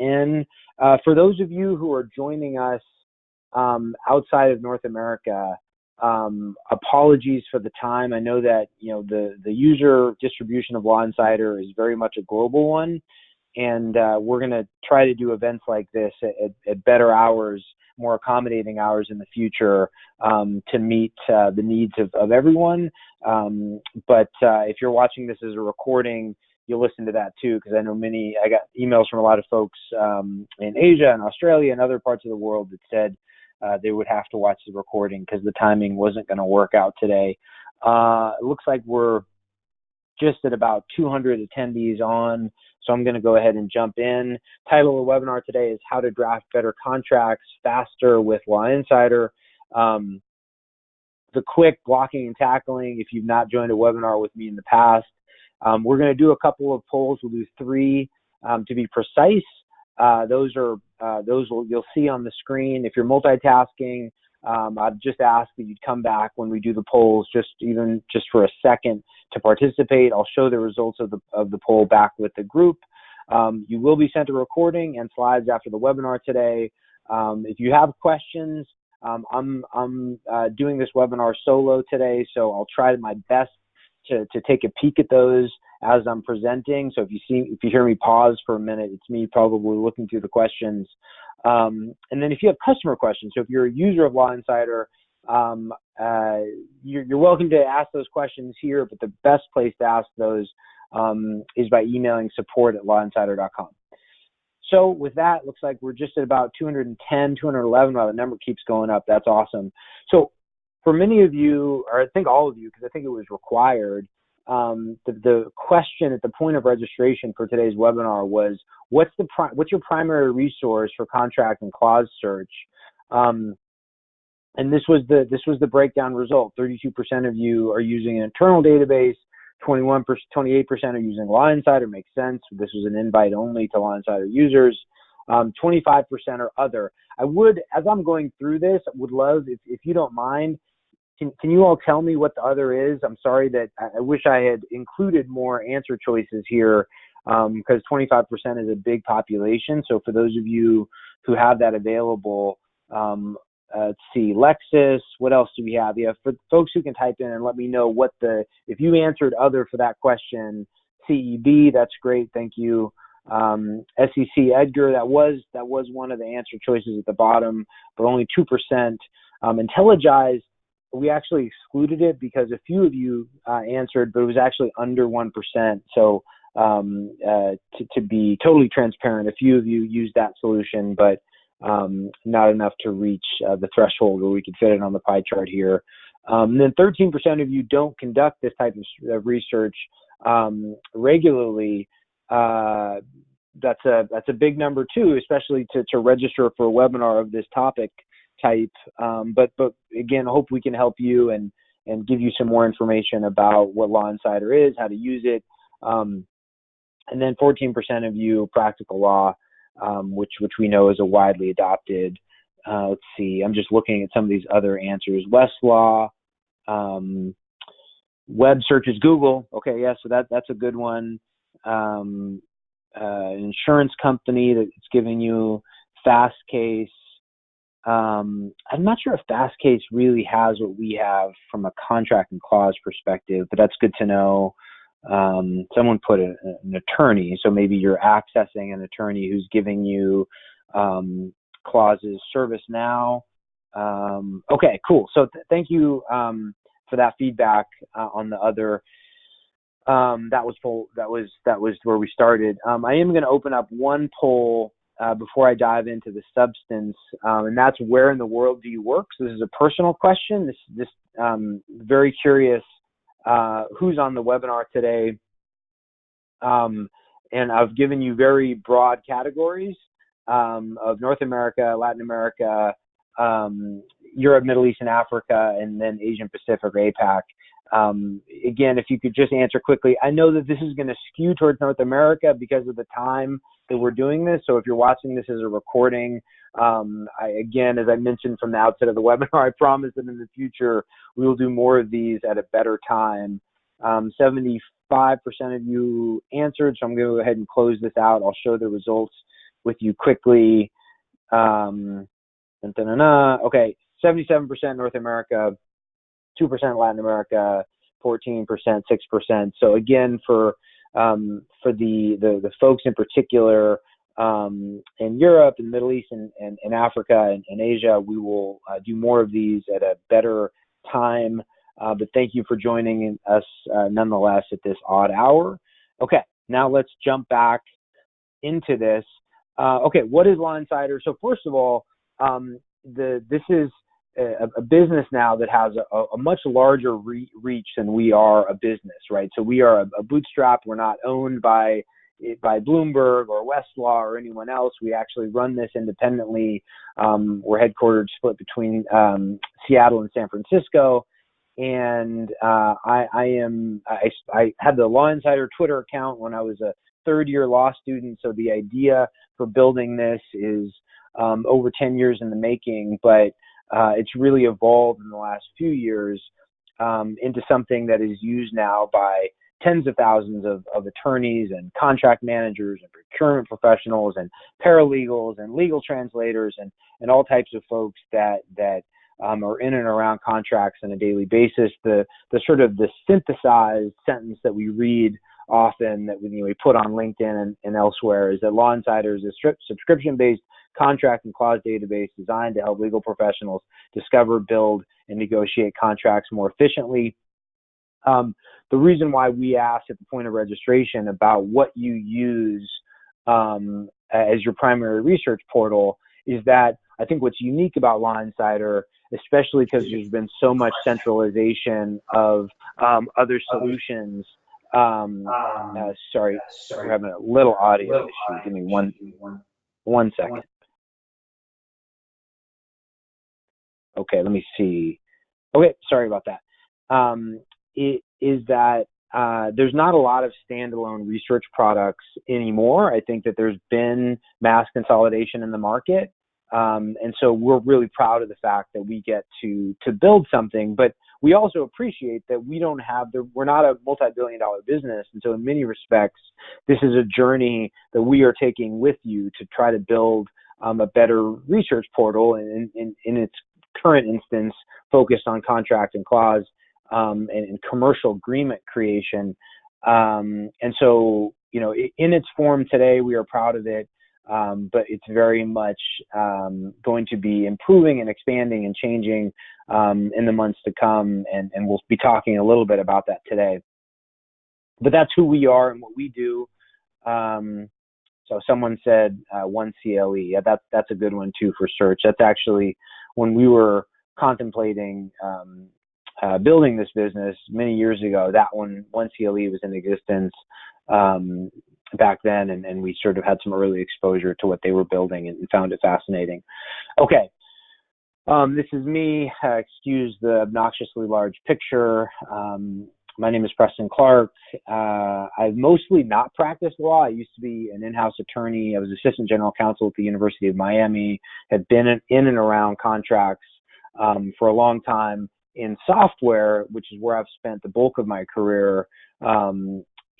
in. For those of you who are joining us outside of North America, apologies for the time. I know that the user distribution of LawInsider is very much a global one, and we're going to try to do events like this at better hours, more accommodating hours in the future, to meet the needs of everyone. But if you're watching this as a recording, you'll listen to that too, because I know I got emails from a lot of folks in Asia and Australia and other parts of the world that said they would have to watch the recording because the timing wasn't going to work out today. It looks like we're just at about 200 attendees on, so I'm going to go ahead and jump in. Title of the webinar today is How to Draft Better Contracts Faster with LawInsider. The quick blocking and tackling, if you've not joined a webinar with me in the past, we're going to do a couple of polls. We'll do 3 to be precise. Those you'll see on the screen. If you're multitasking, I'd just ask that you'd come back when we do the polls, just for a second to participate. I'll show the results of the poll back with the group. You will be sent a recording and slides after the webinar today. If you have questions, I'm doing this webinar solo today, so I'll try my best to take a peek at those as I'm presenting. So if you hear me pause for a minute, it's me probably looking through the questions. And then if you have customer questions, so if you're a user of LawInsider, you're welcome to ask those questions here, but the best place to ask those is by emailing support@lawinsider.com. So with that, looks like we're just at about 210, 211. Wow, the number keeps going up. That's awesome. So for many of you, or I think all of you, because I think it was required, the question at the point of registration for today's webinar was, what's your primary resource for contract and clause search? And this was the breakdown result. 32% of you are using an internal database. 28% are using LawInsider. Makes sense. This was an invite only to LawInsider users. 25% are other. I would, as I'm going through this, would love, if you don't mind, can you all tell me what the other is? I'm sorry that I wish I had included more answer choices here, because 25% is a big population. So for those of you who have that available, let's see, Lexus, what else do we have? Yeah, for folks who can type in and let me know if you answered other for that question. CEB, that's great, thank you. SEC Edgar, that was one of the answer choices at the bottom, but only 2%. Intelligize, we actually excluded it because a few of you answered, but it was actually under 1%. So to be totally transparent, a few of you used that solution, but not enough to reach the threshold where we could fit it on the pie chart here. And then 13% of you don't conduct this type of research regularly. That's a big number too, especially to register for a webinar of this topic type. But again, I hope we can help you and give you some more information about what LawInsider is, how to use it. And then 14% of you practical law, which we know is a widely adopted. Let's see, I'm just looking at some of these other answers. Westlaw, web searches, Google. Okay, yeah, so that's a good one. Insurance company that's giving you Fast Case. I'm not sure if Fast Case really has what we have from a contract and clause perspective, but that's good to know. Someone put an attorney, so maybe you're accessing an attorney who's giving you clauses. ServiceNow. Okay, cool. So thank you for that feedback on the other. That was where we started. I am going to open up one poll before I dive into the substance, and that's where in the world do you work? So this is a personal question. This very curious who's on the webinar today, and I've given you very broad categories of North America, Latin America, Europe, Middle East, and Africa, and then Asian Pacific or APAC. Again, if you could just answer quickly. I know that this is going to skew towards North America because of the time that we're doing this. So if you're watching this as a recording, again, as I mentioned from the outset of the webinar, I promise that in the future we will do more of these at a better time. 75% of you answered, so I'm going to go ahead and close this out. I'll show the results with you quickly. Okay, 77% North America, 2% Latin America, 14%, 6%. So again, for the folks in particular in Europe and Middle East and Africa and Asia, we will do more of these at a better time. But thank you for joining us nonetheless at this odd hour. Okay, now let's jump back into this. Okay, what is LawInsider? So first of all, this is a business now that has a much larger reach than we are a business, right? So we are a bootstrap. We're not owned by Bloomberg or Westlaw or anyone else. We actually run this independently. We're headquartered split between Seattle and San Francisco. And I had the LawInsider Twitter account when I was a third-year law student. So the idea for building this is over 10 years in the making, but it's really evolved in the last few years into something that is used now by tens of thousands of attorneys and contract managers and procurement professionals and paralegals and legal translators and all types of folks that are in and around contracts on a daily basis. The sort of the synthesized sentence that we read often that we put on LinkedIn and elsewhere is that LawInsider is a subscription-based contract and clause database designed to help legal professionals discover, build, and negotiate contracts more efficiently. The reason why we ask at the point of registration about what you use as your primary research portal is that I think what's unique about LawInsider, especially because there's been so much centralization of other solutions. Sorry, we're having a little audio issue. Give me one second. Okay, let me see. Okay, sorry about that. It is that there's not a lot of standalone research products anymore. I think that there's been mass consolidation in the market. And so we're really proud of the fact that we get to build something, but we also appreciate that we're not a multi-billion-dollar business. And so in many respects, this is a journey that we are taking with you to try to build a better research portal in its current instance focused on contract and clause and commercial agreement creation. And so, in its form today, we are proud of it. But it's very much going to be improving and expanding and changing in the months to come, and we'll be talking a little bit about that today. But that's who we are and what we do. So someone said one CLE. Yeah, that's a good one too for search. That's actually when we were contemplating building this business many years ago. That one CLE was in existence back then, and we sort of had some early exposure to what they were building and found it fascinating. Okay, this is me. Excuse the obnoxiously large picture. My name is Preston Clark. I've mostly not practiced law. I used to be an in-house attorney. I was assistant general counsel at the University of Miami, had been in and around contracts for a long time in software, which is where I've spent the bulk of my career,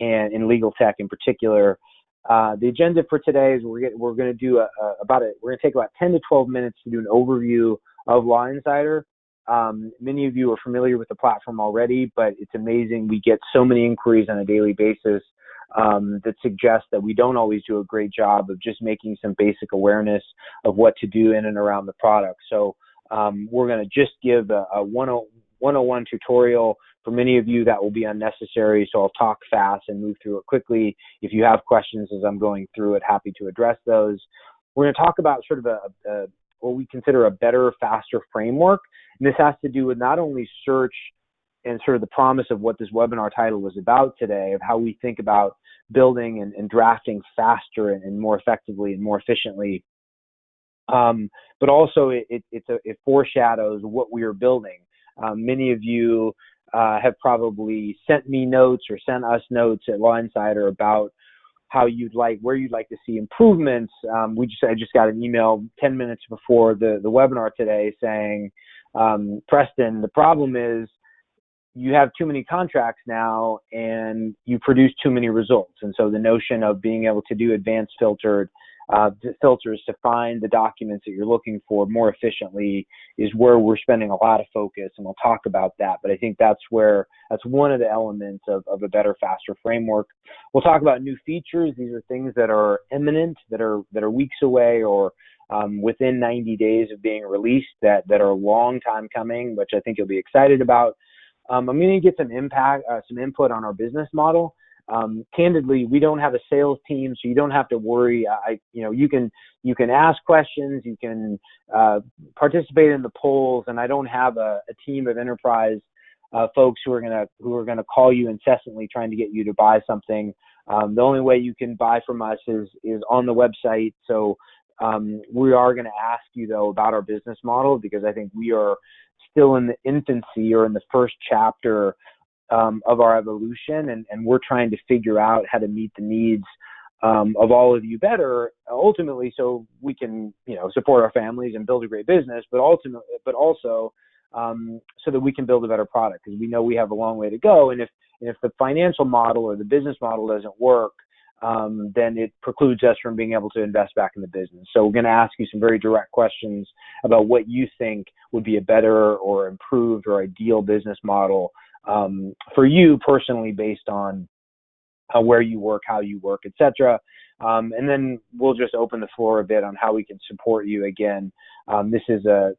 and in legal tech in particular. The agenda for today is we're going to do we're going to take about 10 to 12 minutes to do an overview of LawInsider. Many of you are familiar with the platform already, but it's amazing. We get so many inquiries on a daily basis that suggest that we don't always do a great job of just making some basic awareness of what to do in and around the product. So we're going to just give a 101 tutorial. For many of you, that will be unnecessary, so I'll talk fast and move through it quickly. If you have questions as I'm going through it, happy to address those. We're going to talk about sort of what we consider a better, faster framework. And this has to do with not only search and sort of the promise of what this webinar title was about today, of how we think about building and drafting faster and more effectively and more efficiently, but also it foreshadows what we are building. Many of you have probably sent me notes or sent us notes at LawInsider about where you'd like to see improvements. I just got an email 10 minutes before the webinar today saying, Preston, the problem is you have too many contracts now and you produce too many results. And so the notion of being able to do advanced filtered filters to find the documents that you're looking for more efficiently is where we're spending a lot of focus, and we'll talk about that. But I think that's one of the elements of a better, faster framework. We'll talk about new features. These are things that are imminent, that are weeks away, or within 90 days of being released, that are a long time coming, which I think you'll be excited about. I'm going to get some input on our business model. Candidly, we don't have a sales team, so you don't have to worry. You can ask questions, you can participate in the polls, and I don't have a team of enterprise folks who are gonna call you incessantly trying to get you to buy something. The only way you can buy from us is on the website. So we are going to ask you though about our business model, because I think we are still in the infancy, or in the first chapter of our evolution, and we're trying to figure out how to meet the needs of all of you better, ultimately, so we can support our families and build a great business, but also so that we can build a better product, because we know we have a long way to go. And if the financial model or the business model doesn't work, then it precludes us from being able to invest back in the business. So we're going to ask you some very direct questions about what you think would be a better or improved or ideal business model for you personally, based on where you work, how you work, etc. And then we'll just open the floor a bit on how we can support you. Again, this is a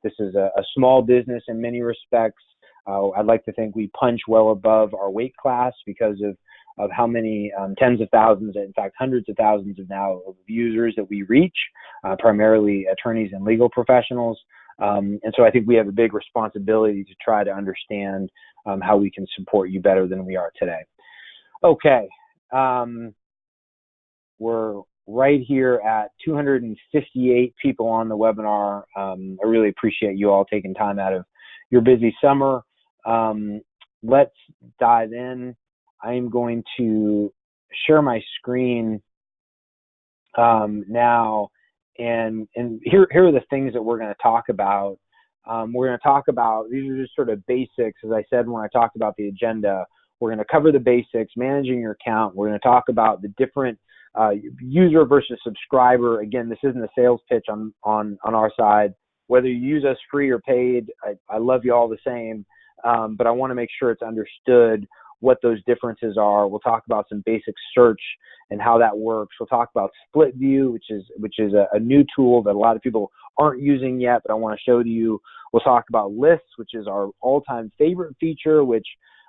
small business in many respects. I'd like to think we punch well above our weight class because of how many tens of thousands, in fact hundreds of thousands of users that we reach, primarily attorneys and legal professionals. And so I think we have a big responsibility to try to understand how we can support you better than we are today. Okay, we're right here at 258 people on the webinar. I really appreciate you all taking time out of your busy summer. Let's dive in. I am going to share my screen now, and here are the things that we're going to talk about. We're going to talk about, these are just sort of basics, as I said when I talked about the agenda. We're going to cover the basics, managing your account. We're going to talk about the different user versus subscriber. Again, this isn't a sales pitch on our side. Whether you use us free or paid, I love you all the same, but I want to make sure it's understood what those differences are. We'll talk about some basic search and how that works. We'll talk about split view, which is a new tool that a lot of people aren't using yet, but I want to show to you. We'll talk about lists, which is our all-time favorite feature, which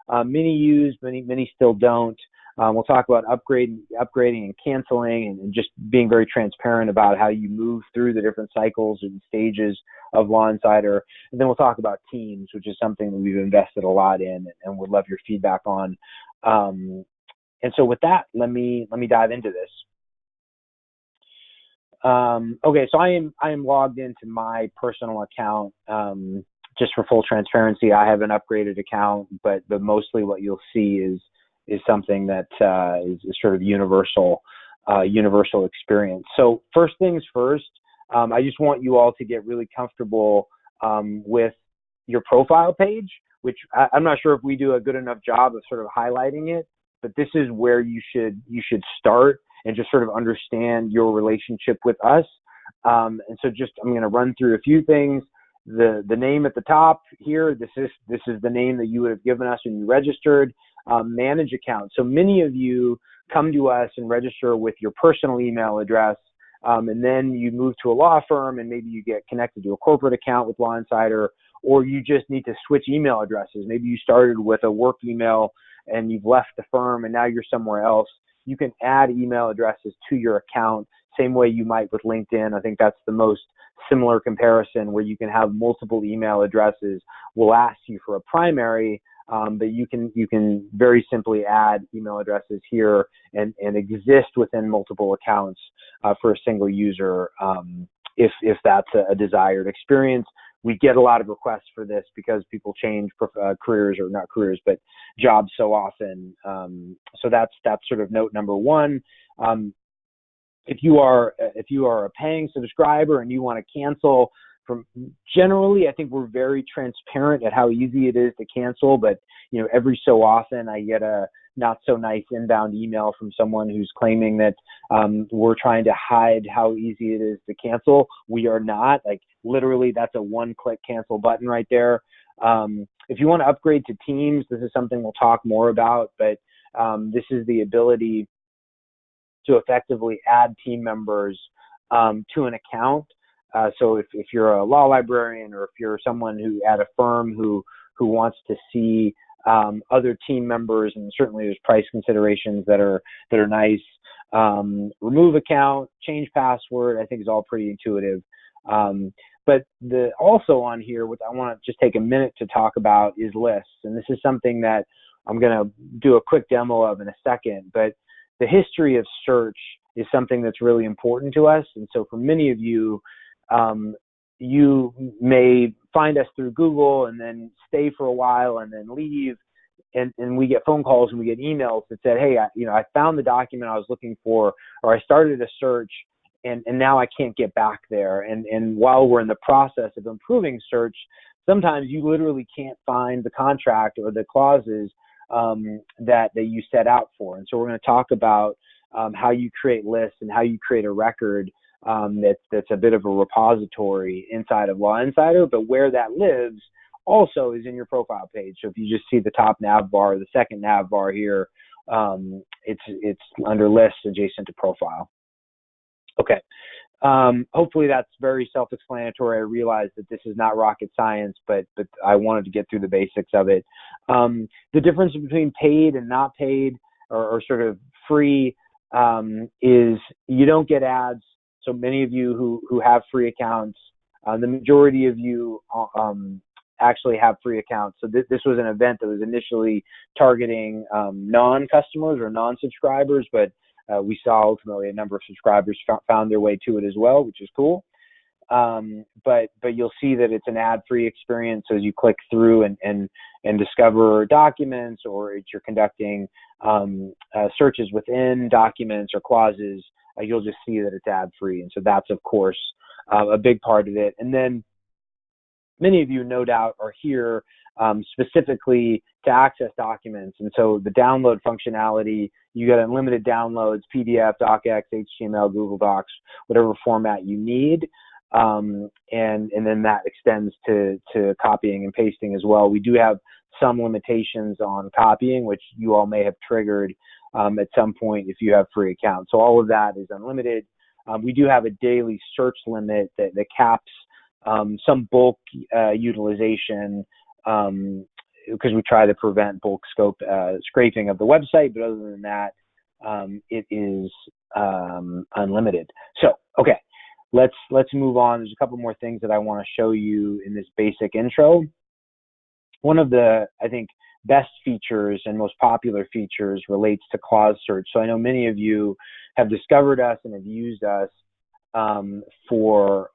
many use, many still don't. We'll talk about upgrading and canceling, and just being very transparent about how you move through the different cycles and stages of LawInsider. And then we'll talk about teams, which is something that we've invested a lot in and would love your feedback on. And so with that, let me dive into this. Okay, so I am logged into my personal account. Just for full transparency, I have an upgraded account, but mostly what you'll see is something that is sort of universal experience. So first things first, I just want you all to get really comfortable with your profile page, which I'm not sure if we do a good enough job of sort of highlighting it, but this is where you should start and just sort of understand your relationship with us. And so I'm going to run through a few things. The name at the top here, this is the name that you would have given us when you registered. Manage account. So many of you come to us and register with your personal email address, and then you move to a law firm, and maybe you get connected to a corporate account with LawInsider, or you just need to switch email addresses. Maybe you started with a work email and you've left the firm and now you're somewhere else. You can add email addresses to your account, same way you might with LinkedIn. I think that's the most similar comparison, where you can have multiple email addresses. We'll ask you for a primary, but you can very simply add email addresses here and exist within multiple accounts for a single user if that's a desired experience. We get a lot of requests for this because people change careers, or not careers, but jobs so often. So that's sort of note number one. If you are a paying subscriber and you want to cancel, generally, I think we're very transparent at how easy it is to cancel, but every so often I get a not so nice inbound email from someone who's claiming that we're trying to hide how easy it is to cancel. We are not. Like, literally, that's a one-click cancel button right there. If you want to upgrade to Teams, this is something we'll talk more about, but this is the ability to effectively add team members to an account. So if you're a law librarian, or if you're someone who at a firm who wants to see other team members, and certainly there's price considerations that are nice. Remove account, change password, I think is all pretty intuitive. But also on here, what I want to just take a minute to talk about is lists. And this is something that I'm going to do a quick demo of in a second. But the history of search is something that's really important to us. And so for many of you, you may find us through Google and then stay for a while and then leave. And we get phone calls and we get emails that said, hey, I found the document I was looking for, or I started a search and now I can't get back there. And while we're in the process of improving search, sometimes you literally can't find the contract or the clauses that you set out for. And so we're going to talk about how you create lists and how you create a record that's a bit of a repository inside of LawInsider, but where that lives also is in your profile page. So if you just see the top nav bar, the second nav bar here, it's under lists adjacent to profile. Okay. Hopefully that's very self-explanatory. I realize that this is not rocket science, but I wanted to get through the basics of it. The difference between paid and not paid, or sort of free, is you don't get ads. So many of you who have free accounts, the majority of you actually have free accounts. So this was an event that was initially targeting non-customers or non-subscribers, but we saw ultimately a number of subscribers found their way to it as well, which is cool. But you'll see that it's an ad-free experience. So as you click through and discover documents, or you're conducting searches within documents or clauses, you'll just see that it's ad-free. And so that's, of course, a big part of it. And then many of you, no doubt, are here specifically to access documents. And so the download functionality, you get unlimited downloads, PDF, DocX, HTML, Google Docs, whatever format you need. And then that extends to copying and pasting as well. We do have some limitations on copying, which you all may have triggered at some point if you have free accounts. So all of that is unlimited. We do have a daily search limit that caps some bulk utilization, because we try to prevent bulk scraping of the website, but other than that, it is unlimited. So, okay, let's move on. There's a couple more things that I want to show you in this basic intro. One of the, I think, best features and most popular features relates to clause search. So I know many of you have discovered us and have used us for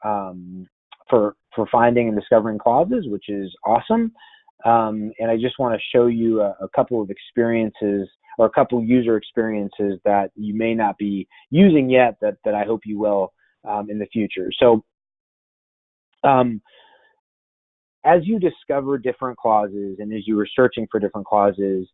finding and discovering clauses, which is awesome. And I just want to show you a couple of experiences, or a couple user experiences that you may not be using yet that I hope you will in the future. So as you discover different clauses and as you were searching for different clauses,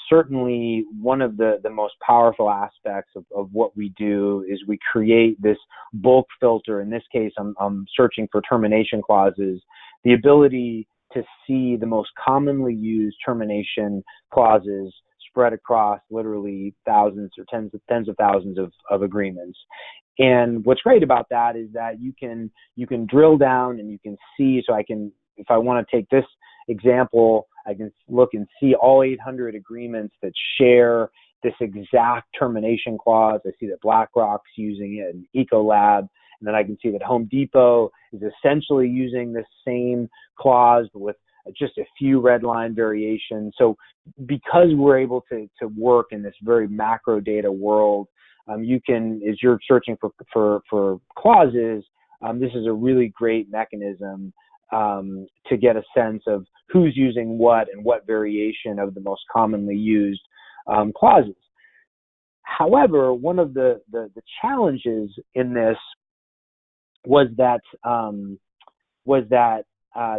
certainly one of the most powerful aspects of what we do is we create this bulk filter. In this case, I'm searching for termination clauses, the ability to see the most commonly used termination clauses spread across literally thousands or tens of thousands of agreements. And what's great about that is that you can drill down and you can see. So if I want to take this example, I can look and see all 800 agreements that share this exact termination clause. I see that BlackRock's using it, and Ecolab, and then I can see that Home Depot is essentially using this same clause with just a few red line variations. So because we're able to work in this very macro data world, you can, as you're searching for clauses, this is a really great mechanism to get a sense of who's using what and what variation of the most commonly used clauses. However, one of the challenges in this was that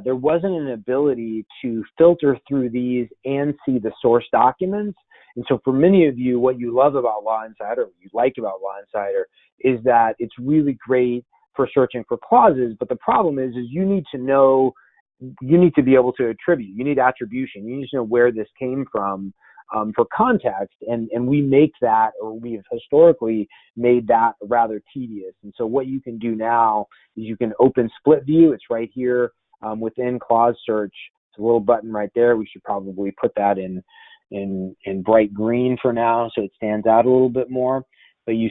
there wasn't an ability to filter through these and see the source documents And so for many of you, what you love about LawInsider, what you like about LawInsider, is that it's really great for searching for clauses. But the problem is you need to know, you need to be able to attribute. You need attribution. You need to know where this came from for context. And we make that, or we've historically made that rather tedious. And so what you can do now is you can open split view. It's right here within clause search. It's a little button right there. We should probably put that in bright green for now so it stands out a little bit more. But you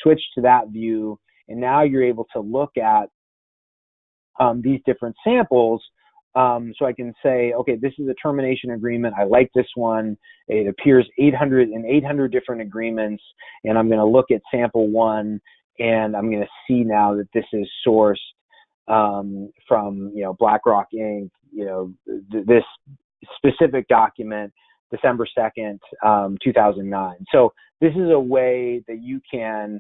switch to that view, and now you're able to look at these different samples. So I can say, okay, this is a termination agreement. I like this one. It appears 800 different agreements, and I'm going to look at sample one, and I'm going to see now that this is sourced from, BlackRock Inc., this specific document, December 2nd, 2009. So this is a way that you can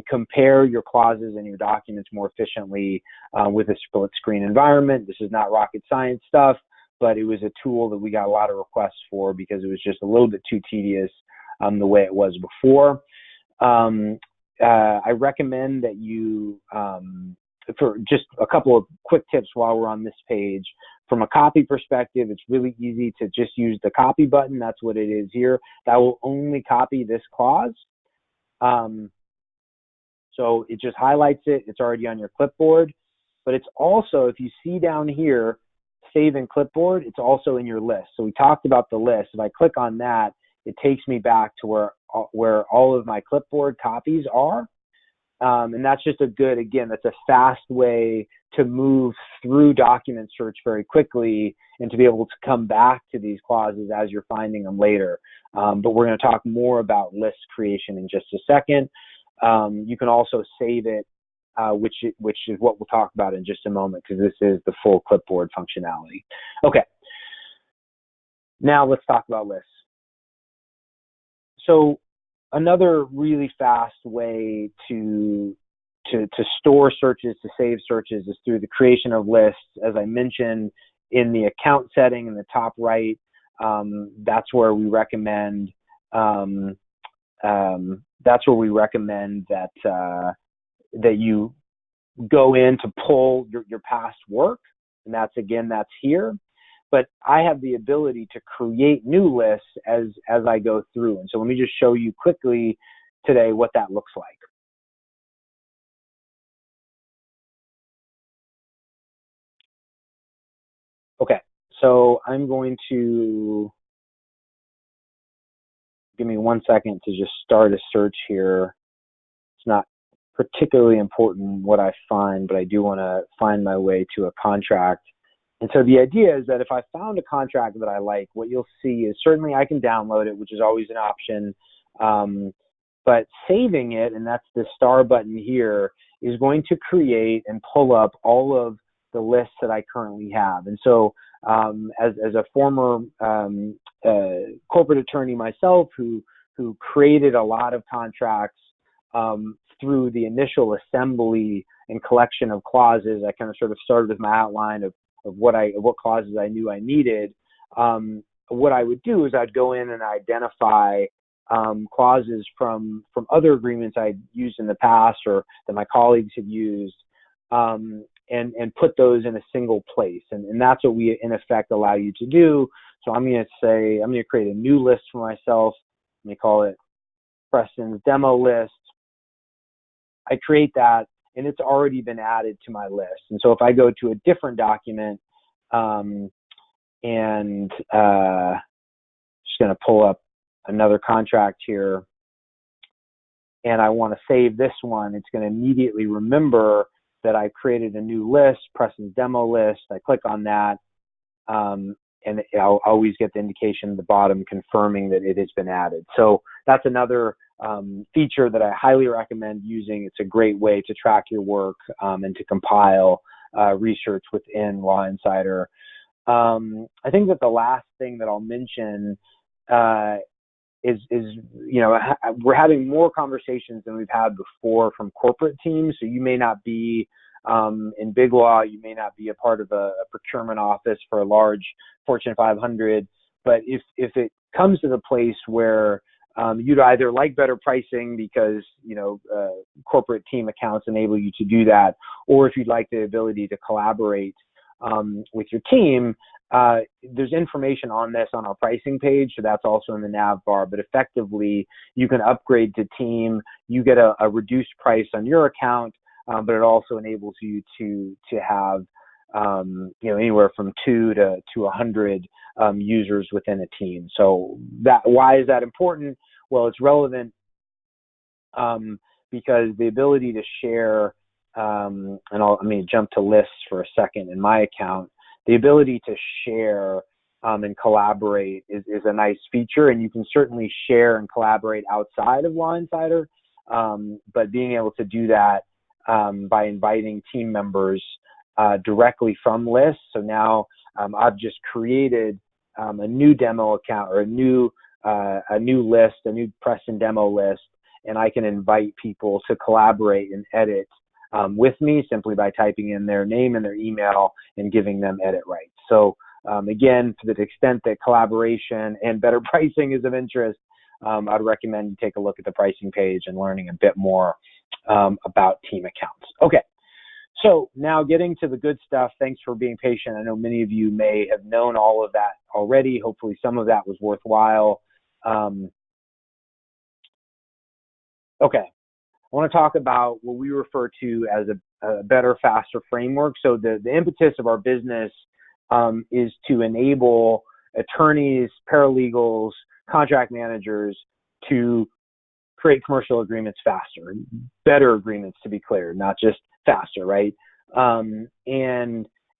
compare your clauses and your documents more efficiently with a split screen environment. This is not rocket science stuff, but it was a tool that we got a lot of requests for because it was just a little bit too tedious the way it was before. I recommend that you, for just a couple of quick tips while we're on this page, from a copy perspective, it's really easy to just use the copy button. That's what it is here. That will only copy this clause. So it just highlights it. It's already on your clipboard. But it's also, if you see down here, save in clipboard, it's also in your list. So we talked about the list. If I click on that, it takes me back to where all of my clipboard copies are. And that's just that's a fast way to move through document search very quickly and to be able to come back to these clauses as you're finding them later. But we're going to talk more about list creation in just a second. You can also save it, which is what we'll talk about in just a moment, because this is the full clipboard functionality. Okay. Now let's talk about lists. So another really fast way to store searches, to save searches, is through the creation of lists. As I mentioned, in the account setting in the top right, that's where we recommend that you go in to pull your past work, and that's here. But I have the ability to create new lists as I go through. And so let me just show you quickly today what that looks like. Okay, so I'm going to, give me 1 second to just start a search here. It's not particularly important what I find, but I do want to find my way to a contract. And so the idea is that if I found a contract that I like, what you'll see is certainly I can download it, which is always an option. But saving it, and that's the star button here, is going to create and pull up all of the lists that I currently have. And so as a former corporate attorney myself who created a lot of contracts through the initial assembly and collection of clauses, I kind of sort of started with my outline of what clauses I knew I needed. What I would do is I'd go in and identify clauses from other agreements I'd used in the past or that my colleagues had used, and put those in a single place. And that's what we, in effect, allow you to do. So I'm going to say, I'm going to create a new list for myself. Let me call it Preston's demo list. I create that, and it's already been added to my list. And so if I go to a different document, and just going to pull up another contract here, and I want to save this one, it's going to immediately remember that I created a new list, Preston's demo list. I click on that, and I'll always get the indication at the bottom confirming that it has been added. So that's another feature that I highly recommend using. It's a great way to track your work and to compile research within LawInsider. I think that the last thing that I'll mention is we're having more conversations than we've had before from corporate teams. So you may not be in big law, you may not be a part of a procurement office for a large Fortune 500, but if it comes to the place where you'd either like better pricing because, corporate team accounts enable you to do that, or if you'd like the ability to collaborate with your team, there's information on this on our pricing page, so that's also in the nav bar. But effectively, you can upgrade to team. You get a reduced price on your account, but it also enables you to have anywhere from 2 to 100 users within a team. So why is that important? Well, it's relevant because the ability to share, and I'm going to jump to lists for a second in my account. The ability to share and collaborate is a nice feature, and you can certainly share and collaborate outside of LawInsider, but being able to do that by inviting team members directly from lists. So now I've just created a new demo account, or a new list, a new Preston demo list, and I can invite people to collaborate and edit with me simply by typing in their name and their email and giving them edit rights. So again, to the extent that collaboration and better pricing is of interest, I'd recommend you take a look at the pricing page and learning a bit more about team accounts. Okay, so now getting to the good stuff. Thanks for being patient. I know many of you may have known all of that already. Hopefully some of that was worthwhile. Okay. I want to talk about what we refer to as a better, faster framework. So the impetus of our business is to enable attorneys, paralegals, contract managers to create commercial agreements faster, better agreements, to be clear, not just faster, right? And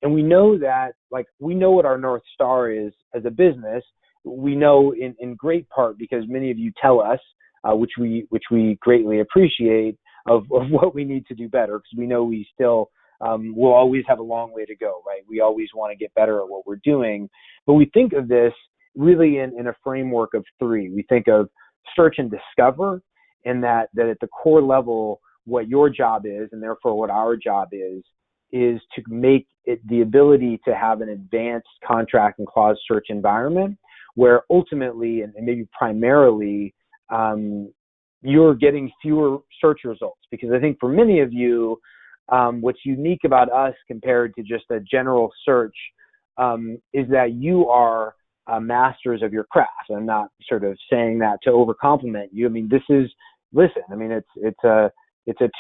we know that, we know what our North Star is as a business. We know in great part because many of you tell us, which we greatly appreciate, of what we need to do better, because we know we still will always have a long way to go, right? We always want to get better at what we're doing. But we think of this really in a framework of 3. We think of search and discover, and that at the core level, what your job is, and therefore what our job is to make it the ability to have an advanced contract and clause search environment where ultimately, and maybe primarily, you're getting fewer search results. Because I think for many of you, what's unique about us compared to just a general search is that you are masters of your craft. I'm not sort of saying that to overcompliment you. I mean, it's a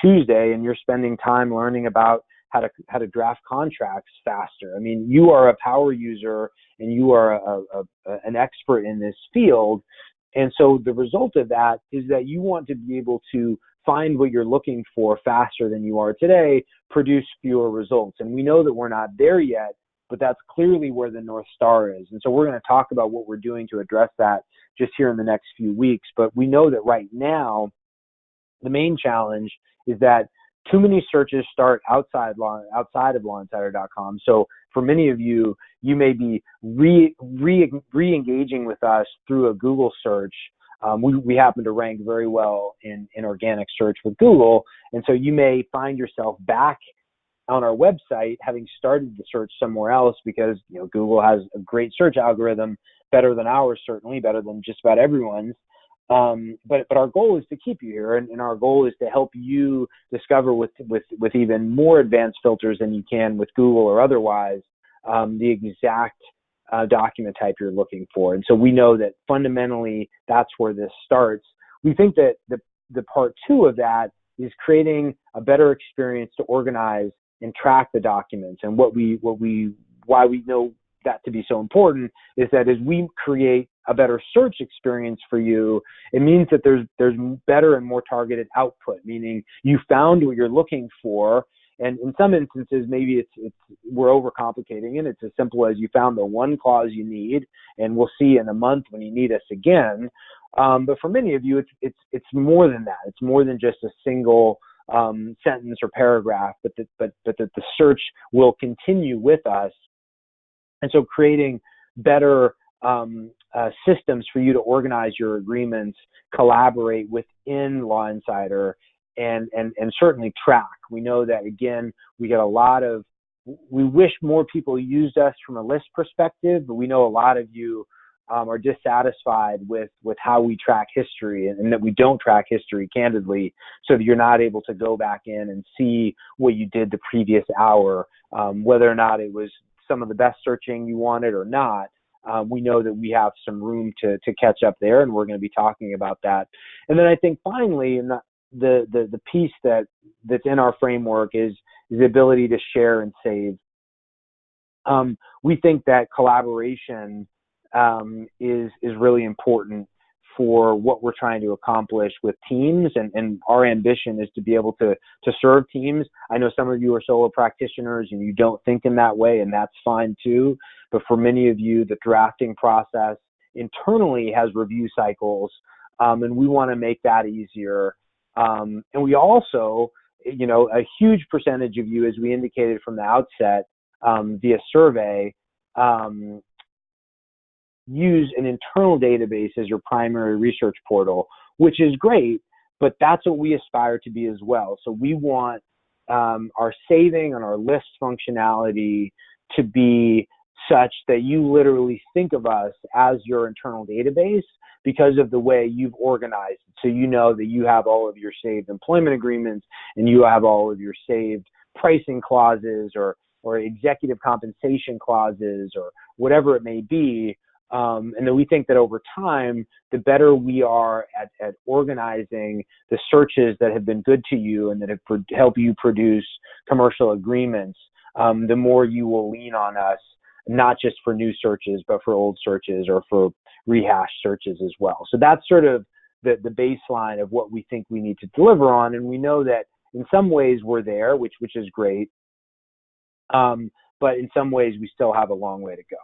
Tuesday and you're spending time learning about how to draft contracts faster. I mean, you are a power user and you are an expert in this field. And so the result of that is that you want to be able to find what you're looking for faster than you are today, produce fewer results. And we know that we're not there yet, but that's clearly where the North Star is. And so we're going to talk about what we're doing to address that just here in the next few weeks. But we know that right now, the main challenge is that too many searches start outside of LawInsider.com. So for many of you, you may be re-engaging with us through a Google search. We happen to rank very well in organic search with Google. And so you may find yourself back on our website having started the search somewhere else because Google has a great search algorithm, better than ours, certainly better than just about everyone's. But our goal is to keep you here, and our goal is to help you discover with even more advanced filters than you can with Google or otherwise the exact document type you're looking for. And so we know that fundamentally that's where this starts. We think that the part 2 of that is creating a better experience to organize and track the documents. And why we know that to be so important is that as we create a better search experience for you, it means that there's better and more targeted output, meaning you found what you're looking for. And in some instances, maybe we're overcomplicating it. It's as simple as you found the one clause you need, and we'll see in a month when you need us again. But for many of you, it's more than that. It's more than just a single sentence or paragraph, but that the search will continue with us. And so creating better systems for you to organize your agreements, collaborate within LawInsider, and certainly track. We know that, again, we get we wish more people used us from a list perspective, but we know a lot of you are dissatisfied with how we track history, and that we don't track history candidly, so that you're not able to go back in and see what you did the previous hour, whether or not it was some of the best searching you wanted or not. We know that we have some room to catch up there, and we're going to be talking about that. And then I think finally, and the piece that's in our framework is the ability to share and save. We think that collaboration is really important for what we're trying to accomplish with teams, and our ambition is to be able to serve teams. I know some of you are solo practitioners and you don't think in that way, and that's fine too. But for many of you, the drafting process internally has review cycles, and we want to make that easier. And we also, a huge percentage of you, as we indicated from the outset via survey, use an internal database as your primary research portal, which is great, but that's what we aspire to be as well. So we want our saving and our list functionality to be such that you literally think of us as your internal database because of the way you've organized it. So you know that you have all of your saved employment agreements, and you have all of your saved pricing clauses or executive compensation clauses or whatever it may be. And then we think that over time, the better we are at organizing the searches that have been good to you and that have helped you produce commercial agreements, the more you will lean on us, not just for new searches, but for old searches or for rehashed searches as well. So that's sort of the baseline of what we think we need to deliver on. And we know that in some ways we're there, which is great. But in some ways we still have a long way to go.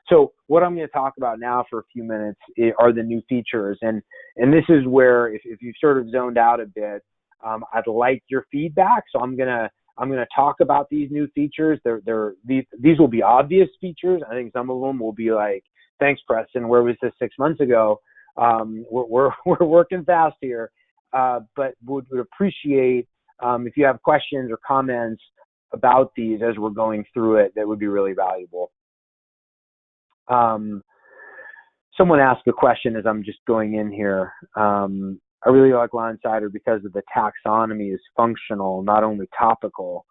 So what I'm going to talk about now for a few minutes are the new features. And this is where, if you've sort of zoned out a bit, I'd like your feedback. So I'm going to talk about these new features. These will be obvious features. I think some of them will be like, thanks, Preston, where was this 6 months ago? We're working fast here, but would appreciate if you have questions or comments about these as we're going through it. That would be really valuable. Someone asked a question as I'm just going in here. I really like LawInsider because of the taxonomy is functional, not only topical.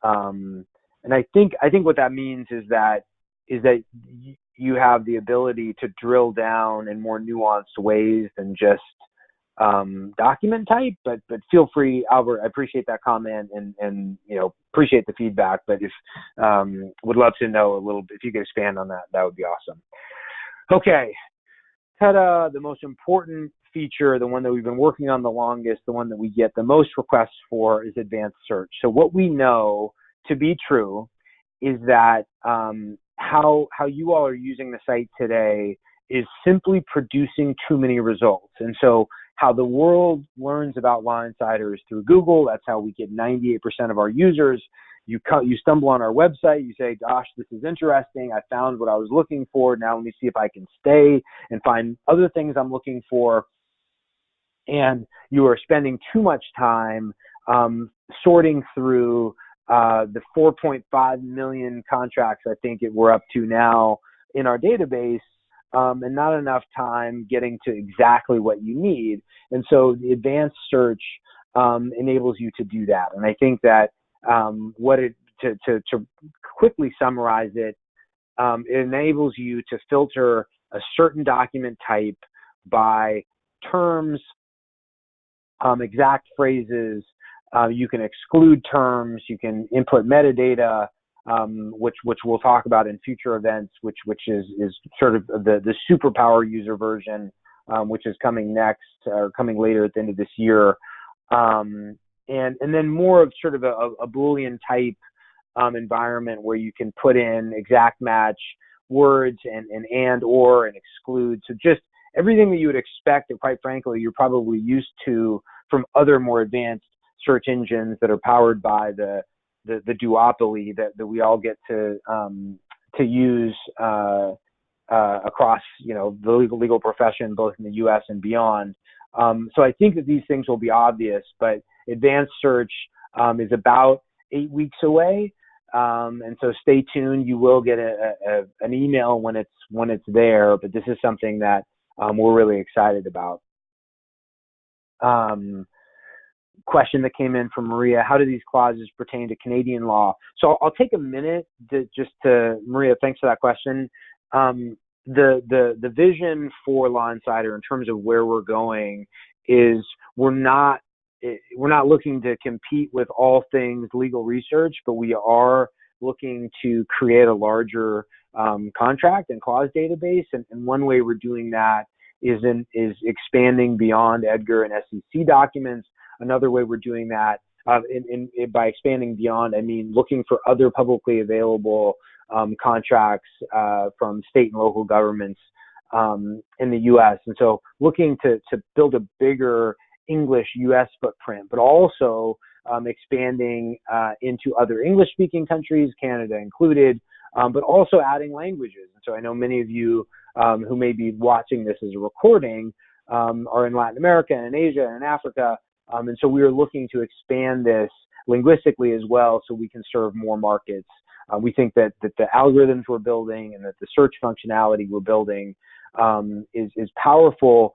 And I think what that means is that you have the ability to drill down in more nuanced ways than just document type. But feel free, Albert. I appreciate that comment and appreciate the feedback. But if would love to know a little bit, if you could expand on that, that would be awesome. Okay, ta-da! The most important feature, the one that we've been working on the longest, the one that we get the most requests for, is advanced search. So what we know to be true is that how you all are using the site today is simply producing too many results. And so how the world learns about LawInsider is through Google. That's how we get 98% of our users. You stumble on our website, you say, gosh, this is interesting. I found what I was looking for. Now let me see if I can stay and find other things I'm looking for. And you are spending too much time sorting through the 4.5 million contracts, I think we're up to now in our database, and not enough time getting to exactly what you need. And so the advanced search enables you to do that. And I think that to quickly summarize it, it enables you to filter a certain document type by terms, exact phrases. You can exclude terms. You can input metadata, which we'll talk about in future events, which is sort of the superpower user version, which is coming next or coming later at the end of this year. And then more of sort of a Boolean type environment where you can put in exact match words and or and exclude. So just everything that you would expect, and quite frankly, you're probably used to from other more advanced search engines that are powered by the duopoly that we all get to use across the legal profession, both in the U.S. and beyond. So I think that these things will be obvious, but advanced search is about 8 weeks away. And so stay tuned. You will get an email when it's there, but this is something that we're really excited about. Question that came in from Maria: how do these clauses pertain to Canadian law? So I'll take a minute Maria, thanks for that question. The vision for LawInsider in terms of where we're going is we're not looking to compete with all things legal research, but we are looking to create a larger contract and clause database. And one way we're doing that is expanding beyond Edgar and SEC documents. Another way we're doing that by expanding beyond, I mean looking for other publicly available contracts from state and local governments in the U.S. And so looking to build a bigger English U.S. footprint, but also expanding into other English-speaking countries, Canada included, but also adding languages. And so I know many of you who may be watching this as a recording are in Latin America and in Asia and in Africa. And so we are looking to expand this linguistically as well so we can serve more markets. We think that the algorithms we're building and that the search functionality we're building is powerful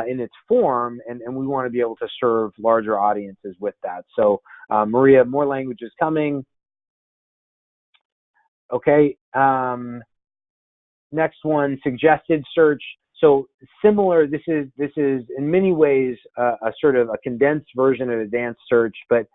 in its form, and we want to be able to serve larger audiences with that. So Maria, more languages coming. Okay. Next one, suggested search. So similar, this is in many ways a sort of a condensed version of advanced search, but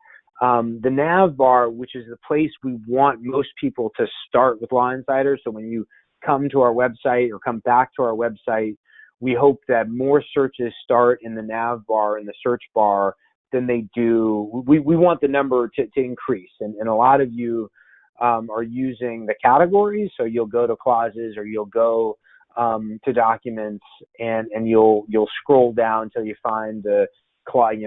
the nav bar, which is the place we want most people to start with LawInsider. So when you come to our website or come back to our website, we hope that more searches start in the nav bar, in the search bar, than they do. We want the number to increase. And a lot of you are using the categories. So you'll go to clauses or you'll go to documents and you'll scroll down until you find the clause,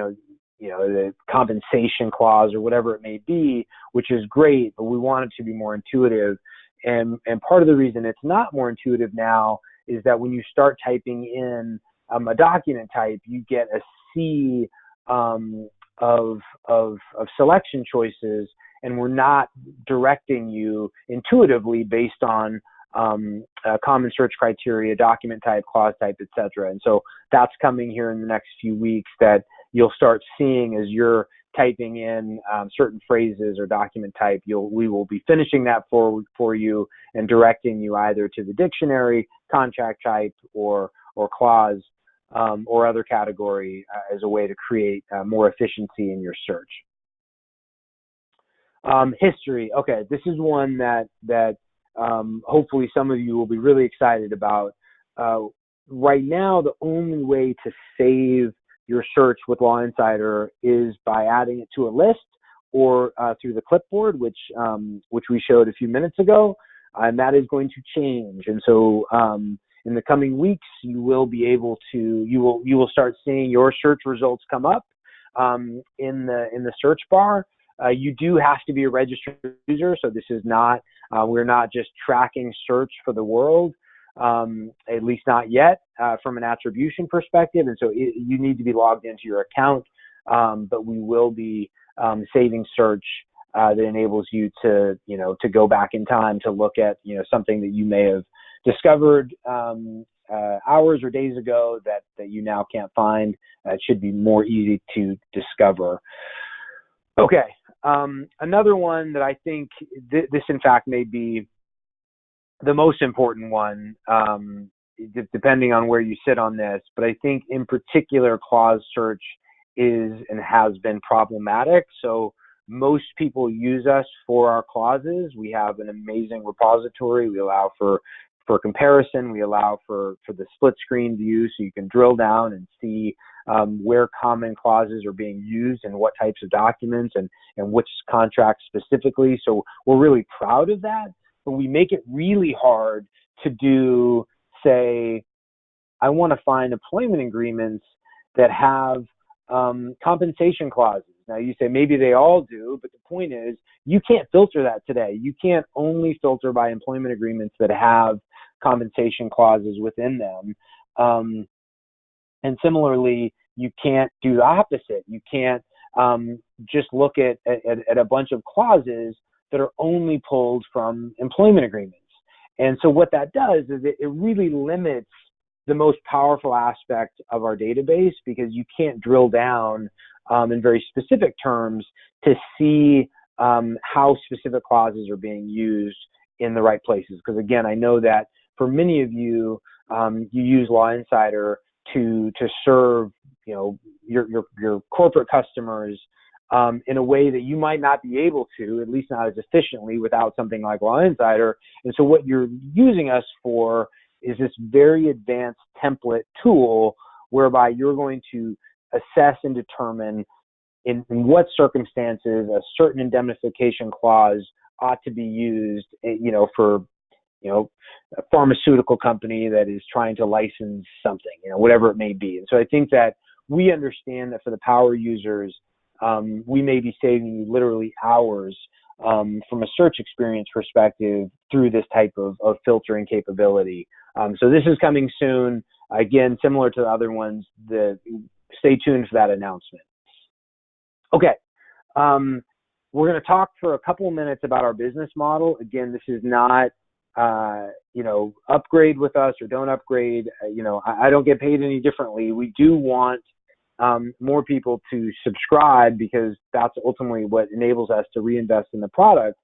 the compensation clause or whatever it may be, which is great, but we want it to be more intuitive. And part of the reason it's not more intuitive now is that when you start typing in a document type, you get a sea of selection choices, and we're not directing you intuitively based on common search criteria, document type, clause type, etc. And so that's coming here in the next few weeks that you'll start seeing as you're typing in certain phrases or document type. We will be finishing that for you and directing you either to the dictionary, contract type, or clause, or other category as a way to create more efficiency in your search. History. Okay, this is one that hopefully some of you will be really excited about. Right now, the only way to save your search with LawInsider is by adding it to a list or through the clipboard, which we showed a few minutes ago, and that is going to change. And so in the coming weeks, you will be able to you will start seeing your search results come up in the search bar. You do have to be a registered user, so this is not we're not just tracking search for the world. At least not yet, from an attribution perspective. And so you need to be logged into your account, but we will be saving search that enables you to go back in time to look at, something that you may have discovered hours or days ago that you now can't find. It should be more easy to discover. Okay, another one that I think this in fact may be the most important one, depending on where you sit on this, but I think in particular clause search is and has been problematic. So most people use us for our clauses. We have an amazing repository. We allow for comparison. We allow for the split screen view, so you can drill down and see where common clauses are being used and what types of documents and which contracts specifically. So we're really proud of that. But we make it really hard to do, say, I want to find employment agreements that have compensation clauses. Now you say maybe they all do, but the point is you can't filter that today. You can't only filter by employment agreements that have compensation clauses within them. And similarly, you can't do the opposite. You can't just look at a bunch of clauses that are only pulled from employment agreements. And so what that does is it really limits the most powerful aspect of our database, because you can't drill down in very specific terms to see how specific clauses are being used in the right places. Because again, I know that for many of you, you use LawInsider to serve, you know, your corporate customers in a way that you might not be able to, at least not as efficiently, without something like LawInsider. And so what you're using us for is this very advanced template tool whereby you're going to assess and determine in what circumstances a certain indemnification clause ought to be used, you know, for, you know, a pharmaceutical company that is trying to license something, you know, whatever it may be. And so I think that we understand that for the power users, we may be saving you literally hours from a search experience perspective through this type of filtering capability. So this is coming soon. Again, similar to the other ones, stay tuned for that announcement. Okay. We're going to talk for a couple of minutes about our business model. Again, this is not, you know, upgrade with us or don't upgrade. You know, I don't get paid any differently. We do want more people to subscribe, because that's ultimately what enables us to reinvest in the product.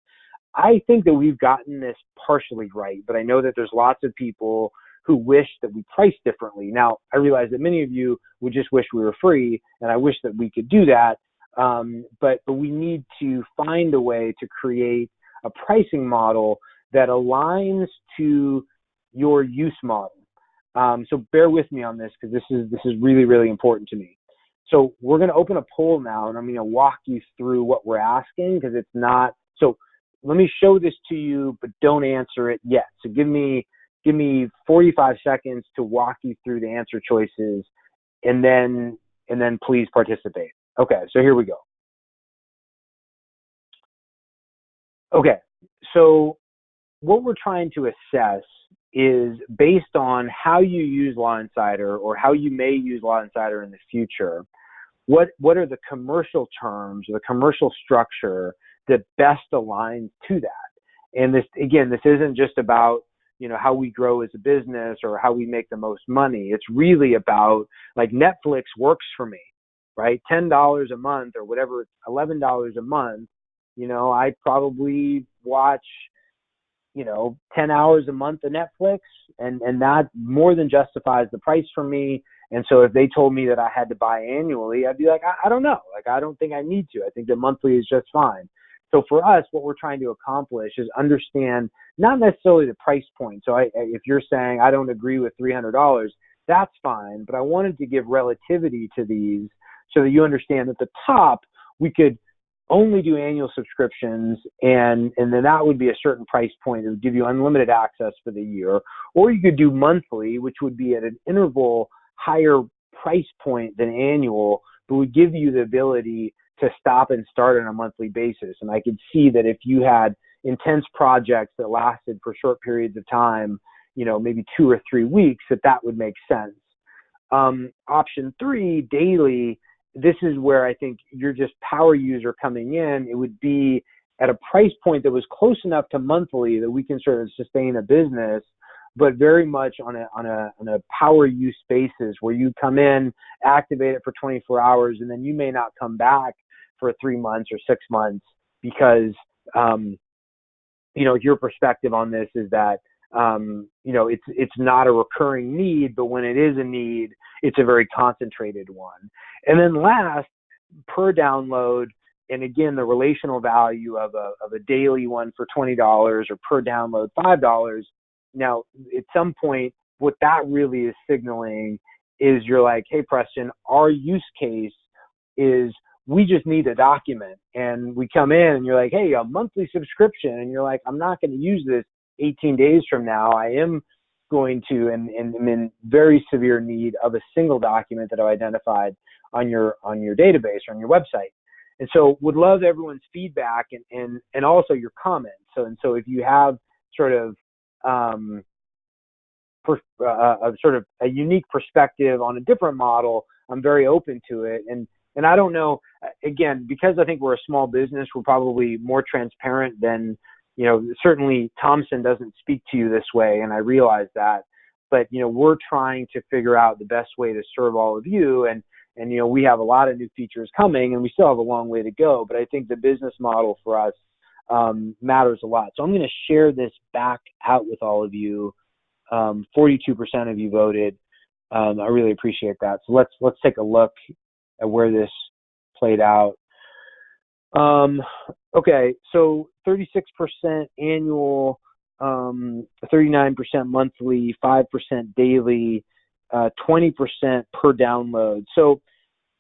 I think that we've gotten this partially right, but I know that there's lots of people who wish that we priced differently. Now, I realize that many of you would just wish we were free, and I wish that we could do that. But we need to find a way to create a pricing model that aligns to your use model. So bear with me on this, because this is really, really important to me. So we're going to open a poll now, and I'm going to walk you through what we're asking, because it's not, so let me show this to you, but don't answer it yet. So give me 45 seconds to walk you through the answer choices, and then please participate. Okay, so here we go. Okay, so what we're trying to assess is based on how you use LawInsider, or how you may use LawInsider in the future. What are the commercial terms or the commercial structure that best aligns to that? And this, again, this isn't just about, you know, how we grow as a business or how we make the most money. It's really about, like, Netflix works for me, right? $10 a month or whatever, $11 a month. You know, I probably watch, you know, 10 hours a month of Netflix, and that more than justifies the price for me. And so if they told me that I had to buy annually, I'd be like, I don't know. Like, I don't think I need to. I think the monthly is just fine. So for us, what we're trying to accomplish is understand not necessarily the price point. So if you're saying I don't agree with $300, that's fine. But I wanted to give relativity to these so that you understand at the top, we could only do annual subscriptions, and then that would be a certain price point. It would give you unlimited access for the year. Or you could do monthly, which would be at an interval higher price point than annual, but would give you the ability to stop and start on a monthly basis. And I could see that if you had intense projects that lasted for short periods of time, you know, maybe 2 or 3 weeks, that would make sense. Option 3, daily, this is where I think you're just power user coming in. It would be at a price point that was close enough to monthly that we can sort of sustain a business, but very much on a power use basis, where you come in, activate it for 24 hours, and then you may not come back for 3 months or 6 months because, you know, your perspective on this is that, you know, it's not a recurring need, but when it is a need, it's a very concentrated one. And then last, per download, and again, the relational value of a daily one for $20 or per download $5. Now, at some point, what that really is signaling is you're like, hey, Preston, our use case is we just need a document. And we come in and you're like, hey, a monthly subscription. And you're like, I'm not going to use this 18 days from now. I am going to, and I'm in very severe need of a single document that I've identified on your database or on your website. And so would love everyone's feedback and also your comments. So if you have sort of sort of a unique perspective on a different model, I'm very open to it. And And I don't know, again, because I think we're a small business, we're probably more transparent than, certainly Thomson doesn't speak to you this way, and I realize that. But, we're trying to figure out the best way to serve all of you. And we have a lot of new features coming, and we still have a long way to go. But I think the business model for us matters a lot. So I'm going to share this back out with all of you. 42% of you voted. I really appreciate that. So let's take a look at where this played out. Okay, so 36% annual, 39% monthly, 5% daily, 20% per download. So,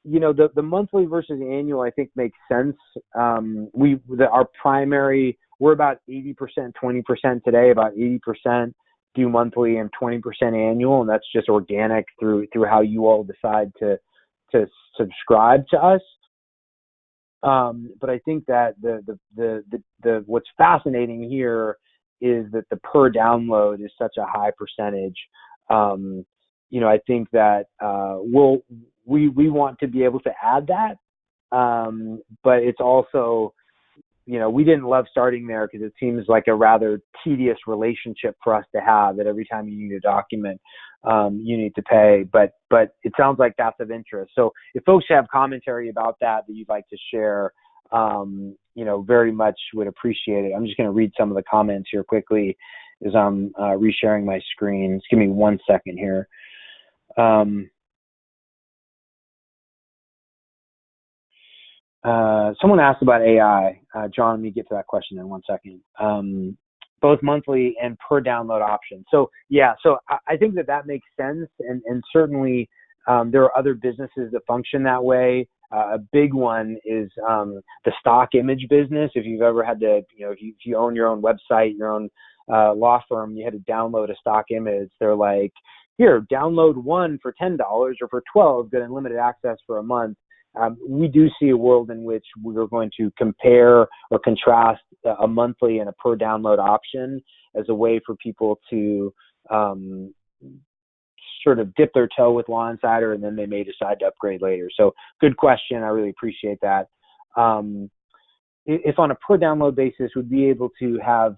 the monthly versus annual, I think, makes sense. Our primary, we're about 80%, 20% today, about 80% do monthly and 20% annual, and that's just organic through how you all decide to subscribe to us. But I think that the what's fascinating here is that the per download is such a high percentage. I think that we want to be able to add that, but it's also, we didn't love starting there because it seems like a rather tedious relationship for us to have, that every time you need a document, you need to pay. But it sounds like that's of interest. So if folks have commentary about that you'd like to share, very much would appreciate it. I'm just going to read some of the comments here quickly as I'm resharing my screen. Just give me 1 second here. Someone asked about AI. John, let me get to that question in 1 second. Both monthly and per download option. So yeah, so I think that makes sense. And certainly there are other businesses that function that way. A big one is the stock image business. If you've ever had to, if you own your own website, your own law firm, you had to download a stock image. They're like, here, download one for $10 or for $12, get unlimited access for a month. We do see a world in which we're going to compare or contrast a monthly and a per download option as a way for people to sort of dip their toe with LawInsider, and then they may decide to upgrade later. So good question. I really appreciate that. If on a per download basis, we'd be able to have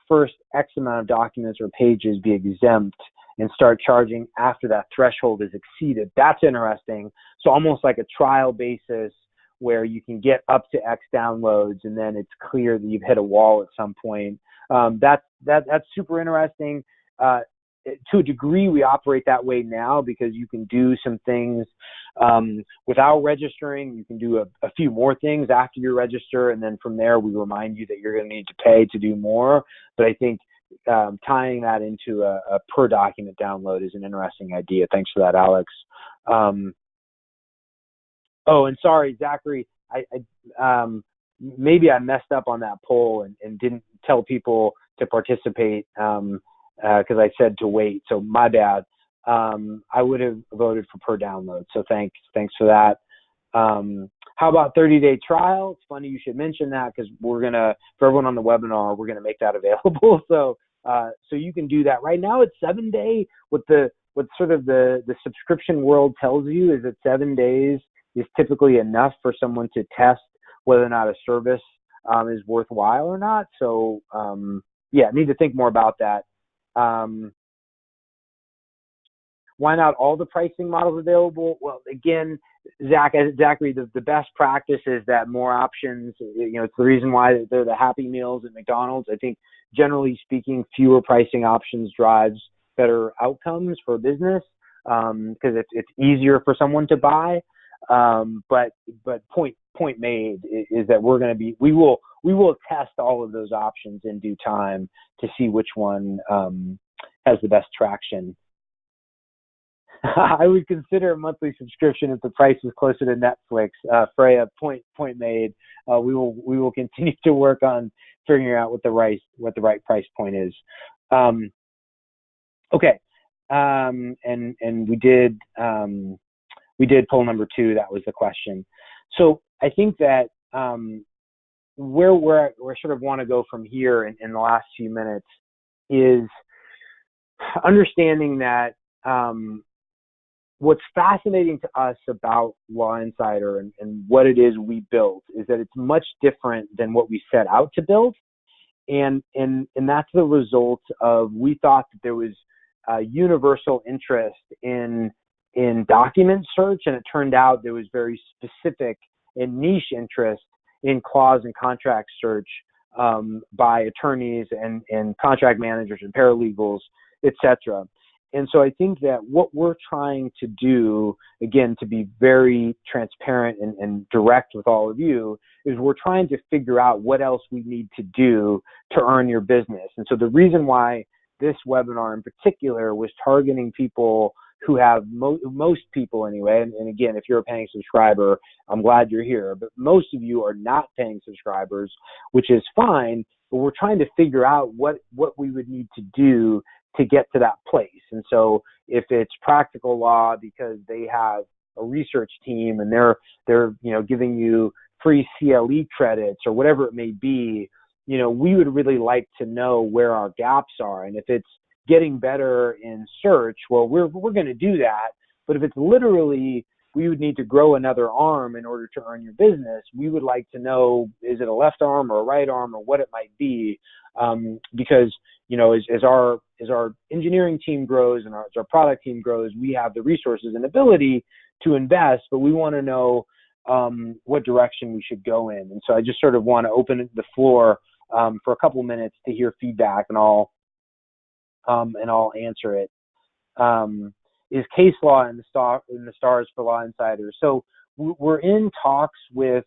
first X amount of documents or pages be exempt and start charging after that threshold is exceeded. That's interesting. So almost like a trial basis where you can get up to X downloads and then it's clear that you've hit a wall at some point. That's super interesting. To a degree, we operate that way now because you can do some things without registering. You can do a few more things after you register, and then from there, we remind you that you're going to need to pay to do more. But I think tying that into a per document download is an interesting idea. Thanks for that, Alex. Oh, and sorry, Zachary, maybe I messed up on that poll and didn't tell people to participate because I said to wait. So my bad. I would have voted for per download. So thanks for that. How about 30-day trial? It's funny you should mention that because we're gonna, for everyone on the webinar, we're gonna make that available. So you can do that right now. It's 7-day. What sort of the subscription world tells you is that 7 days is typically enough for someone to test whether or not a service is worthwhile or not. So yeah, need to think more about that. Why not all the pricing models available? Well, again, Zachary, the best practice is that more options, it's the reason why they're the Happy Meals at McDonald's. I think generally speaking, fewer pricing options drives better outcomes for business because it's easier for someone to buy. But point made is that we will test all of those options in due time to see which one has the best traction. I would consider a monthly subscription if the price is closer to Netflix. Freya, point made. We will continue to work on figuring out what the right price point is. Okay, and we did poll number 2. That was the question. So I think that where we sort of want to go from here in the last few minutes is understanding that what's fascinating to us about LawInsider and what it is we built is that it's much different than what we set out to build. And that's the result of, we thought that there was a universal interest in document search, and it turned out there was very specific and niche interest in clause and contract search by attorneys and contract managers and paralegals, etc. And so I think that what we're trying to do, again, to be very transparent and direct with all of you, is we're trying to figure out what else we need to do to earn your business. And so the reason why this webinar in particular was targeting people who have, most people anyway, and again, if you're a paying subscriber, I'm glad you're here, but most of you are not paying subscribers, which is fine, but we're trying to figure out what we would need to do to get to that place. And so if it's Practical Law because they have a research team and they're giving you free CLE credits or whatever it may be, we would really like to know where our gaps are. And if it's getting better in search, well, we're going to do that. But if it's literally, we would need to grow another arm in order to earn your business, we would like to know, is it a left arm or a right arm or what it might be? Because, as our engineering team grows and as our product team grows, we have the resources and ability to invest, but we want to know what direction we should go in. And so I just sort of want to open the floor for a couple minutes to hear feedback, and I'll answer it. Is case law in the stars for LawInsider? So we're in talks with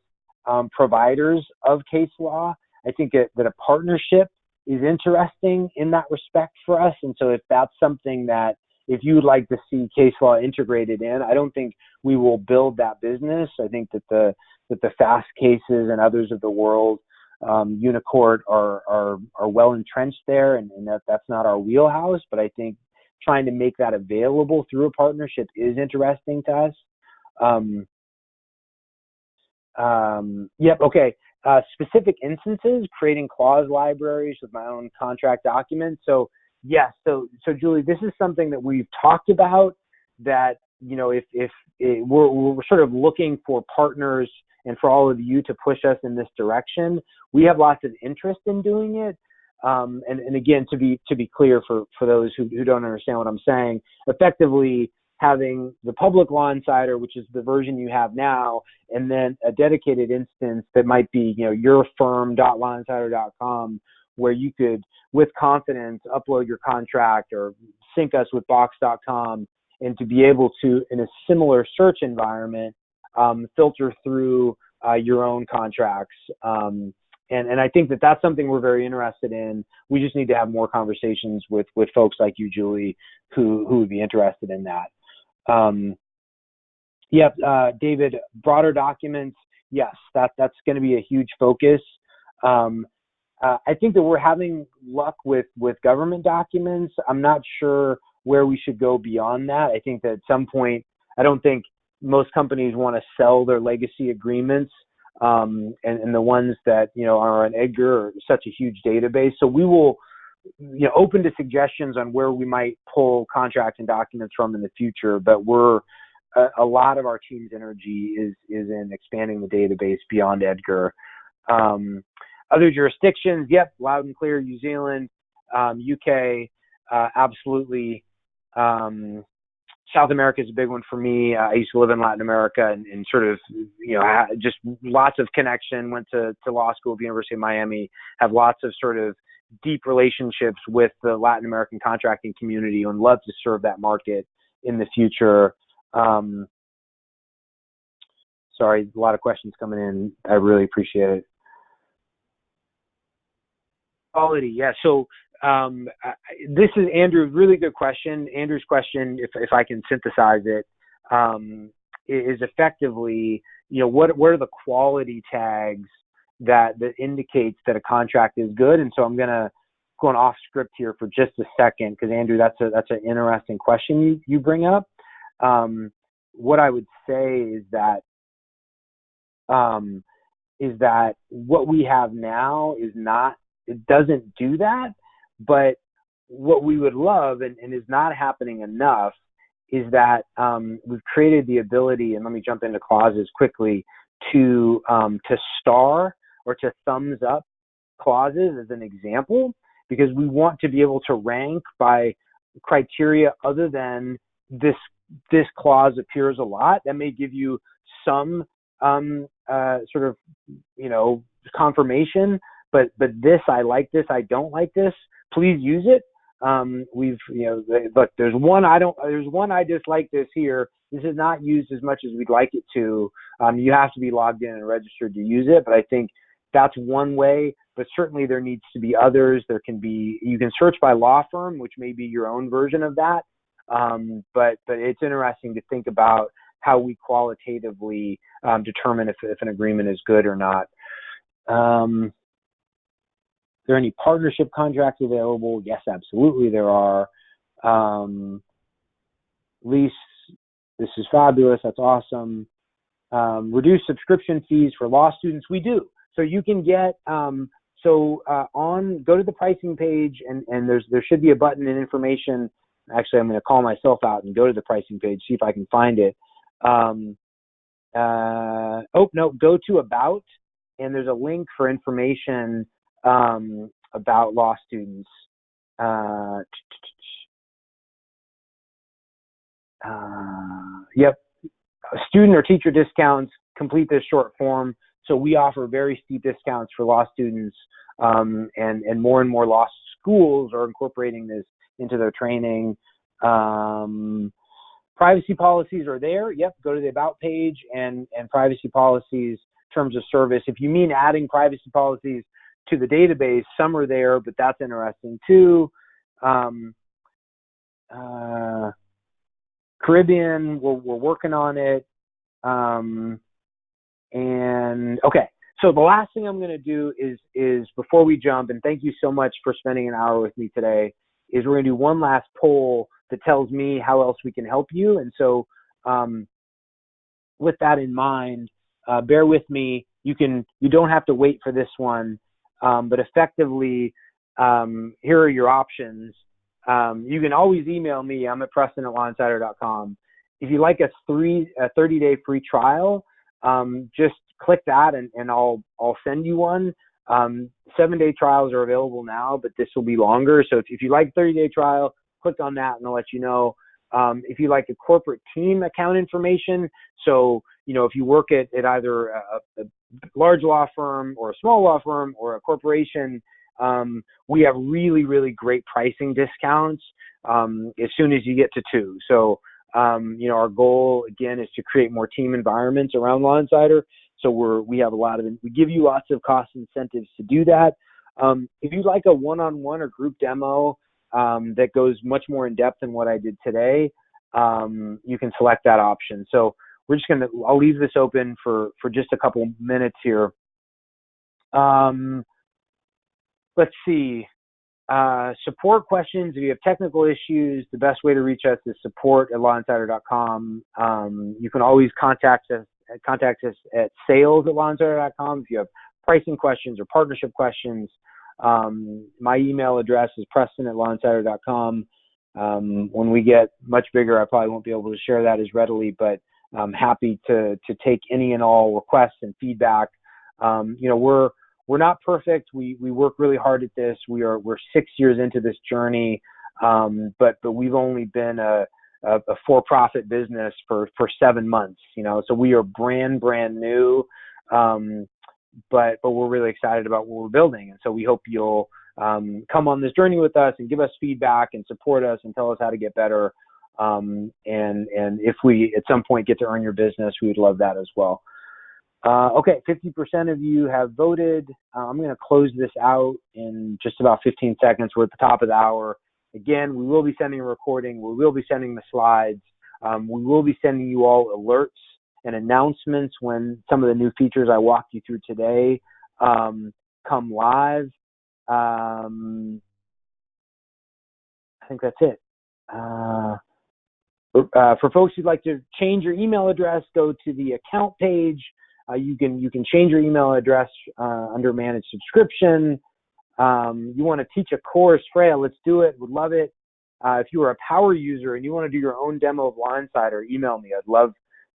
providers of case law. I think that a partnership is interesting in that respect for us. And so if that's something that, if you would like to see case law integrated in, I don't think we will build that business. I think that the Fast Cases and others of the world, Unicourt, are well entrenched there, and that's not our wheelhouse. But I think trying to make that available through a partnership is interesting to us. Yep. Okay. Specific instances, creating clause libraries with my own contract documents. So yes. So Julie, this is something that we've talked about, that, we're sort of looking for partners and for all of you to push us in this direction. We have lots of interest in doing it. And again, to be clear for those who don't understand what I'm saying, effectively having the public LawInsider, which is the version you have now, and then a dedicated instance that might be, yourfirm.lawinsider.com, where you could, with confidence, upload your contract or sync us with box.com, and to be able to, in a similar search environment, filter through your own contracts. And I think that that's something we're very interested in. We just need to have more conversations with folks like you, Julie, who would be interested in that. David, broader documents. Yes, that's going to be a huge focus. I think that we're having luck with government documents. I'm not sure where we should go beyond that. I think that at some point, I don't think most companies want to sell their legacy agreements. And the ones that, are on Edgar are such a huge database. So we will, open to suggestions on where we might pull contracts and documents from in the future. But a lot of our team's energy is in expanding the database beyond Edgar. Other jurisdictions, yep, loud and clear. New Zealand, UK, absolutely. South America is a big one for me. I used to live in Latin America and sort of, just lots of connection, went to law school at the University of Miami, have lots of sort of deep relationships with the Latin American contracting community, and love to serve that market in the future. Sorry, a lot of questions coming in. I really appreciate it. Quality, yeah. So this is Andrew. Really good question. Andrew's question, if I can synthesize it, is effectively, what are the quality tags that indicates that a contract is good? And so I'm going off script here for just a second, because Andrew, that's an interesting question you bring up. What I would say is that what we have now it doesn't do that. But what we would love, and is not happening enough, is that we've created the ability, and let me jump into clauses quickly, to star or to thumbs up clauses as an example, because we want to be able to rank by criteria other than this clause appears a lot. That may give you some sort of, confirmation, but this, I like this, I don't like this, please use it. Look, there's one I dislike this here. This is not used as much as we'd like it to. You have to be logged in and registered to use it, but I think that's one way, but certainly there needs to be others. You can search by law firm, which may be your own version of that. But it's interesting to think about how we qualitatively determine if an agreement is good or not. Are there any partnership contracts available? Yes, absolutely there are. Lease, this is fabulous. That's awesome. Reduce subscription fees for law students. We do. So you can get, go to the pricing page, and there should be a button in information. Actually, I'm going to call myself out and go to the pricing page, see if I can find it. Go to About, and there's a link for information about law students. Yep. Student or teacher discounts, complete this short form. So we offer very steep discounts for law students, and more law schools are incorporating this into their training. Privacy policies are there. Yep, go to the About page, and privacy policies, terms of service. If you mean adding privacy policies to the database, some are there, but that's interesting too. Caribbean, we're working on it. And okay, so the last thing I'm going to do is before we jump, and thank you so much for spending an hour with me today, is we're going to do one last poll that tells me how else we can help you. And so with that in mind, bear with me. You don't have to wait for this one, but effectively, here are your options. You can always email me. I'm at preston@LawInsider.com. If you like a 30-day free trial, just click that and I'll send you one. 7-day trials are available now, but this will be longer. So if you like 30-day trial, click on that and I'll let you know. If you like the corporate team account information, so, if you work at either a large law firm or a small law firm or a corporation, we have really, really great pricing discounts as soon as you get to 2. So, our goal, again, is to create more team environments around LawInsider. So we give you lots of cost incentives to do that. If you'd like a one-on-one or group demo that goes much more in depth than what I did today, you can select that option. So I'll leave this open for just a couple minutes here. Let's see. Support questions. If you have technical issues, the best way to reach us is support@lawinsider.com. You can always contact us at sales@lawinsider.com if you have pricing questions or partnership questions. My email address is preston@lawinsider.com. When we get much bigger, I probably won't be able to share that as readily, but I'm happy to take any and all requests and feedback. We're not perfect. We work really hard at this. We're 6 years into this journey, but we've only been a for-profit business for 7 months. So we are brand new, but we're really excited about what we're building, and so we hope you'll come on this journey with us and give us feedback and support us and tell us how to get better. And if we at some point get to earn your business, we would love that as well. Okay, 50% of you have voted. I'm going to close this out in just about 15 seconds. We're at the top of the hour. Again, we will be sending a recording. We will be sending the slides. We will be sending you all alerts and announcements when some of the new features I walked you through today come live. I think that's it. For folks who'd like to change your email address, go to the account page. You can change your email address under managed subscription. You want to teach a course, Freya, let's do it. Would love it. If you are a power user and you want to do your own demo of LawInsider, email me. I'd love,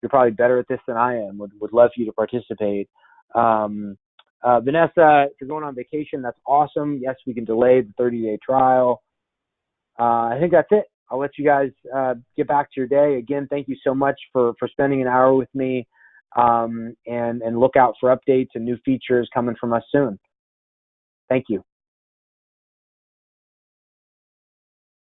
you're probably better at this than I am, would love for you to participate. Vanessa, if you're going on vacation, that's awesome. Yes, we can delay the 30-day trial. I think that's it. I'll let you guys get back to your day. Again, thank you so much for spending an hour with me, and look out for updates and new features coming from us soon. Thank you.